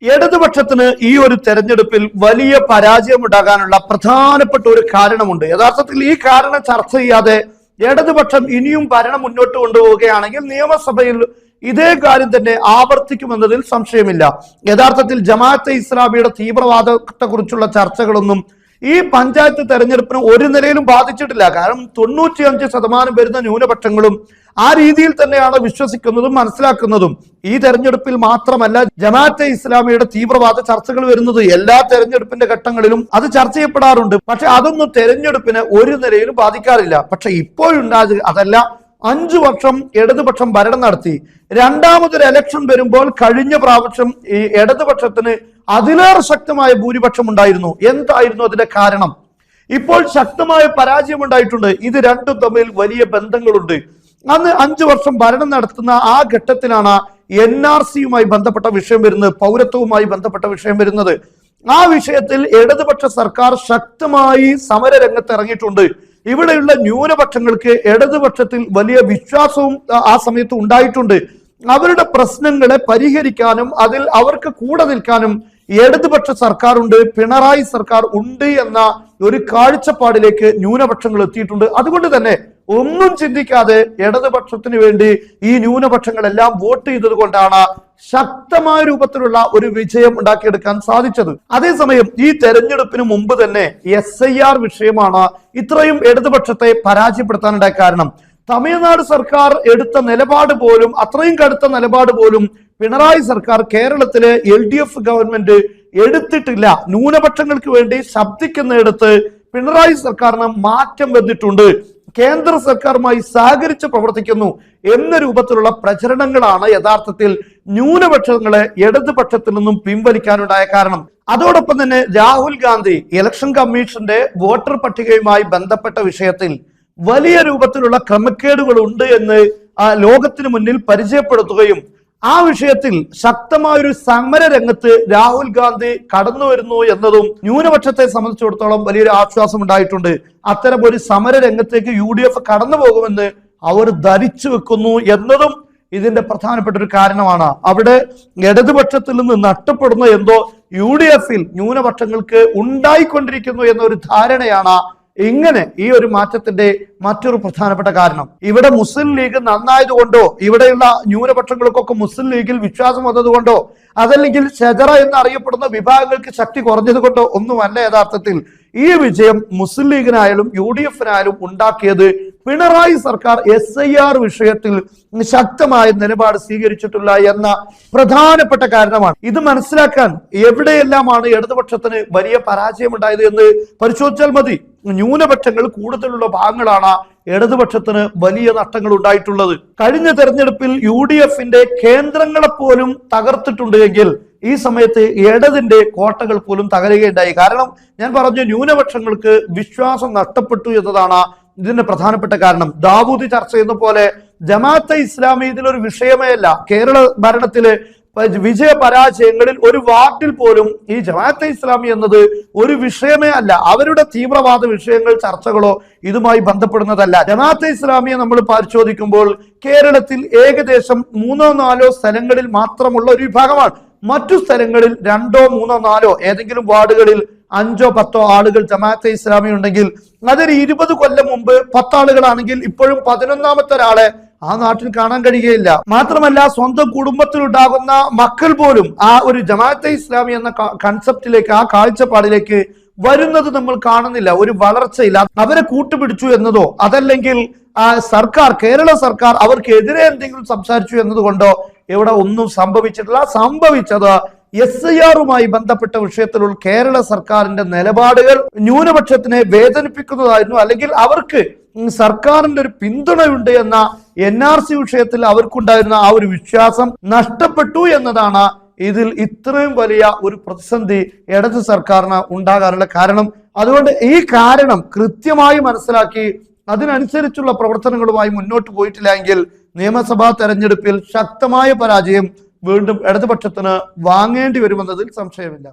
ഇടതുപക്ഷത്തിന് ഈ ഒരു തെരഞ്ഞെടുപ്പിൽ വലിയ പരാജയം ഉണ്ടാകാനുള്ള പ്രധാനപ്പെട്ട ഒരു കാരണമുണ്ട്. യഥാർത്ഥത്തിൽ ഈ കാരണം ചർച്ച ചെയ്യാതെ ഇടതുപക്ഷം ഇനിയും ഭരണം മുന്നോട്ട് കൊണ്ടുപോവുകയാണെങ്കിൽ നിയമസഭയിൽ ഇതേ കാര്യം തന്നെ ആവർത്തിക്കുമെന്നതിൽ സംശയമില്ല. യഥാർത്ഥത്തിൽ ജമാഅത്തെ ഇസ്ലാമിയുടെ തീവ്രവാദത്തെ കുറിച്ചുള്ള ചർച്ചകളൊന്നും ഈ പഞ്ചായത്ത് തെരഞ്ഞെടുപ്പിന് ഒരു നിലയിലും ബാധിച്ചിട്ടില്ല. കാരണം 95% വരുന്ന ന്യൂനപക്ഷങ്ങളും ആ രീതിയിൽ തന്നെയാണ് വിശ്വസിക്കുന്നതും മനസ്സിലാക്കുന്നതും. ഈ തെരഞ്ഞെടുപ്പിൽ മാത്രമല്ല ജമാഅത്തെ ഇസ്ലാമിയുടെ തീവ്രവാദ ചർച്ചകൾ വരുന്നത് എല്ലാ തെരഞ്ഞെടുപ്പിന്റെ ഘട്ടങ്ങളിലും അത് ചർച്ച ചെയ്യപ്പെടാറുണ്ട്. പക്ഷെ അതൊന്നും തെരഞ്ഞെടുപ്പിനെ ഒരു നിലയിലും ബാധിക്കാറില്ല. പക്ഷെ ഇപ്പോഴുണ്ടായത് അതല്ല. 5 വർഷം ഇടതുപക്ഷം ഭരണം നടത്തി. രണ്ടാമതൊരു ഇലക്ഷൻ വരുമ്പോൾ കഴിഞ്ഞ പ്രാവശ്യം ഈ ഇടതുപക്ഷത്തിന് അതിലേറെ ശക്തമായ ഭൂരിപക്ഷം ഉണ്ടായിരുന്നു. എന്തായിരുന്നു അതിന്റെ കാരണം? ഇപ്പോൾ ശക്തമായ പരാജയം ഉണ്ടായിട്ടുണ്ട്. ഇത് രണ്ടും തമ്മിൽ വലിയ ബന്ധങ്ങളുണ്ട്. അന്ന് 5 വർഷം ഭരണം നടത്തുന്ന ആ ഘട്ടത്തിലാണ് NRCയുമായി ബന്ധപ്പെട്ട വിഷയം വരുന്നത്, പൗരത്വവുമായി ബന്ധപ്പെട്ട വിഷയം വരുന്നത്. ആ വിഷയത്തിൽ ഇടതുപക്ഷ സർക്കാർ ശക്തമായി സമര രംഗത്ത് ഇറങ്ങിയിട്ടുണ്ട്. ഇവിടെയുള്ള ന്യൂനപക്ഷങ്ങൾക്ക് ഇടതുപക്ഷത്തിൽ വലിയ വിശ്വാസവും ആ സമയത്ത് ഉണ്ടായിട്ടുണ്ട്. അവരുടെ പ്രശ്നങ്ങളെ പരിഹരിക്കാനും അതിൽ അവർക്ക് കൂടെ നിൽക്കാനും ഇടതുപക്ഷ സർക്കാർ ഉണ്ട്, പിണറായി സർക്കാർ ഉണ്ട് എന്ന ഒരു കാഴ്ചപ്പാടിലേക്ക് ന്യൂനപക്ഷങ്ങൾ എത്തിയിട്ടുണ്ട്. അതുകൊണ്ട് തന്നെ ഒന്നും ചിന്തിക്കാതെ ഇടതുപക്ഷത്തിന് വേണ്ടി ഈ ന്യൂനപക്ഷങ്ങളെല്ലാം വോട്ട് ചെയ്തത് കൊണ്ടാണ് ശക്തമായ രൂപത്തിലുള്ള ഒരു വിജയം ഉണ്ടാക്കിയെടുക്കാൻ സാധിച്ചത്. അതേസമയം ഈ തെരഞ്ഞെടുപ്പിന് മുമ്പ് തന്നെ SIR വിഷയമാണ് ഇത്രയും ഇടതുപക്ഷത്തെ പരാജയപ്പെടുത്താനുണ്ടായ കാരണം. തമിഴ്നാട് സർക്കാർ എടുത്ത നിലപാട് പോലും, അത്രയും കടുത്ത നിലപാട് പോലും പിണറായി സർക്കാർ കേരളത്തിലെ LDF ഗവൺമെന്റ് എടുത്തിട്ടില്ല. ന്യൂനപക്ഷങ്ങൾക്ക് വേണ്ടി ശബ്ദിക്കുന്നിടത്ത് പിണറായി സർക്കാരിന് മാറ്റം വന്നിട്ടുണ്ട്, കേന്ദ്ര സർക്കാരുമായി സഹകരിച്ച് പ്രവർത്തിക്കുന്നു എന്ന രൂപത്തിലുള്ള പ്രചരണങ്ങളാണ് യഥാർത്ഥത്തിൽ ന്യൂനപക്ഷങ്ങളെ ഇടതുപക്ഷത്തിൽ നിന്നും പിൻവലിക്കാനുണ്ടായ കാരണം. അതോടൊപ്പം തന്നെ രാഹുൽ ഗാന്ധി ഇലക്ഷൻ കമ്മീഷന്റെ വോട്ടർ പട്ടികയുമായി ബന്ധപ്പെട്ട വിഷയത്തിൽ വലിയ രൂപത്തിലുള്ള ക്രമക്കേടുകൾ ഉണ്ട് എന്ന് ലോകത്തിന് മുന്നിൽ പരിചയപ്പെടുത്തുകയും ആ വിഷയത്തിൽ ശക്തമായൊരു സമര രംഗത്ത് രാഹുൽ ഗാന്ധി കടന്നു വരുന്നു എന്നതും ന്യൂനപക്ഷത്തെ സംബന്ധിച്ചിടത്തോളം വലിയൊരു ആശ്വാസം ഉണ്ടായിട്ടുണ്ട്. അത്തരം ഒരു സമര രംഗത്തേക്ക് UDF കടന്നു പോകുമെന്ന് അവർ ധരിച്ചു വെക്കുന്നു എന്നതും ഇതിന്റെ പ്രധാനപ്പെട്ട ഒരു കാരണമാണ്. അവിടെ ഇടതുപക്ഷത്തിൽ നിന്ന് നഷ്ടപ്പെടുന്ന എന്തോ UDFൽ ന്യൂനപക്ഷങ്ങൾക്ക് ഉണ്ടായിക്കൊണ്ടിരിക്കുന്നു എന്നൊരു ധാരണയാണ് ഇങ്ങനെ ഈ ഒരു മാറ്റത്തിന്റെ മറ്റൊരു പ്രധാനപ്പെട്ട കാരണം. ഇവിടെ മുസ്ലിം ലീഗ് നന്നായതുകൊണ്ടോ, ഇവിടെയുള്ള ന്യൂനപക്ഷങ്ങൾക്കൊക്കെ മുസ്ലിം ലീഗിൽ വിശ്വാസം വന്നതുകൊണ്ടോ, അതല്ലെങ്കിൽ ഷജറ എന്നറിയപ്പെടുന്ന വിഭാഗങ്ങൾക്ക് ശക്തി കുറഞ്ഞത് കൊണ്ടോ ഒന്നുമല്ല. യഥാർത്ഥത്തിൽ ഈ വിജയം മുസ്ലിം ലീഗിനായാലും UDFനായാലും ഉണ്ടാക്കിയത് പിണറായി സർക്കാർ SIR വിഷയത്തിൽ ശക്തമായ നിലപാട് സ്വീകരിച്ചിട്ടില്ല എന്ന പ്രധാനപ്പെട്ട കാരണമാണ്. ഇത് മനസ്സിലാക്കാൻ എവിടെയെല്ലാമാണ് ഇടതുപക്ഷത്തിന് വലിയ പരാജയം ഉണ്ടായത് എന്ന് പരിശോധിച്ചാൽ മതി. ന്യൂനപക്ഷങ്ങൾ കൂടുതലുള്ള ഭാഗങ്ങളാണ് ഇടതുപക്ഷത്തിന് വലിയ നഷ്ടങ്ങൾ ഉണ്ടായിട്ടുള്ളത്. കഴിഞ്ഞ തെരഞ്ഞെടുപ്പിൽ UDFന്റെ കേന്ദ്രങ്ങളെ പോലും തകർത്തിട്ടുണ്ട് എങ്കിൽ ഈ സമയത്ത് ഇടതിന്റെ കോട്ടകൾ പോലും തകരുകയുണ്ടായി. കാരണം ഞാൻ പറഞ്ഞു, ന്യൂനപക്ഷങ്ങൾക്ക് വിശ്വാസം നഷ്ടപ്പെട്ടു എന്നതാണ് ഇതിന്റെ പ്രധാനപ്പെട്ട കാരണം. ദാവൂദ് ചർച്ച ചെയ്യുന്ന പോലെ ജമാഅത്തെ ഇസ്ലാമി ഇതിലൊരു വിഷയമേ അല്ല. കേരള ഭരണത്തിലെ വിജയ പരാജയങ്ങളിൽ ഒരു വാർഡിൽ പോലും ഈ ജമാഅത്തെ ഇസ്ലാമി എന്നത് ഒരു വിഷയമേ അല്ല. അവരുടെ തീവ്രവാദ വിഷയങ്ങൾ ചർച്ചകളോ ഇതുമായി ബന്ധപ്പെടുന്നതല്ല. ജമാഅത്തെ ഇസ്ലാമിയെ നമ്മൾ പരിശോധിക്കുമ്പോൾ കേരളത്തിൽ ഏകദേശം 3-4 സ്ഥലങ്ങളിൽ മാത്രമുള്ള ഒരു വിഭാഗമാണ്. മറ്റു സ്ഥലങ്ങളിൽ 2, 3, 4 ഏതെങ്കിലും വാർഡുകളിൽ 5, 10 ആളുകൾ ജമാഅത്തെ ഇസ്ലാമി ഉണ്ടെങ്കിൽ അതൊരു 20 കൊല്ലം മുമ്പ് 10 ആളുകളാണെങ്കിൽ ഇപ്പോഴും 11ാമത്തെ ഒരാളെ ആ നാട്ടിൽ കാണാൻ കഴിയുകയില്ല. മാത്രമല്ല സ്വന്തം കുടുംബത്തിലുണ്ടാകുന്ന മക്കൾ പോലും ആ ഒരു ജമാഅത്തെ ഇസ്ലാമി എന്ന കൺസെപ്റ്റിലേക്ക്, ആ കാഴ്ചപ്പാടിലേക്ക് വരുന്നത് നമ്മൾ കാണുന്നില്ല. ഒരു വളർച്ചയില്ല. അവരെ കൂട്ടുപിടിച്ചു എന്നതോ അതല്ലെങ്കിൽ സർക്കാർ, കേരള സർക്കാർ അവർക്കെതിരെ എന്തെങ്കിലും സംസാരിച്ചു എന്നതുകൊണ്ടോ ഇവിടെ ഒന്നും സംഭവിച്ചിട്ടില്ല. സംഭവിച്ചത് SIRുമായി ബന്ധപ്പെട്ട വിഷയത്തിലുള്ള കേരള സർക്കാരിന്റെ നിലപാടുകൾ ന്യൂനപക്ഷത്തിനെ വേദനിപ്പിക്കുന്നതായിരുന്നു. അല്ലെങ്കിൽ അവർക്ക് സർക്കാരിന്റെ ഒരു പിന്തുണയുണ്ട് എന്ന NRC വിഷയത്തിൽ അവർക്കുണ്ടായിരുന്ന ആ ഒരു വിശ്വാസം നഷ്ടപ്പെട്ടു എന്നതാണ് ഇതിൽ ഇത്രയും വലിയ ഒരു പ്രതിസന്ധി ഇടത് സർക്കാരിന് ഉണ്ടാകാനുള്ള കാരണം. അതുകൊണ്ട് ഈ കാരണം കൃത്യമായി മനസ്സിലാക്കി അതിനനുസരിച്ചുള്ള പ്രവർത്തനങ്ങളുമായി മുന്നോട്ട് പോയിട്ടില്ല എങ്കിൽ നിയമസഭാ തെരഞ്ഞെടുപ്പിൽ ശക്തമായ പരാജയം വീണ്ടും ഇടതുപക്ഷത്തിന് വാങ്ങേണ്ടി വരുമെന്നതിൽ സംശയമില്ല.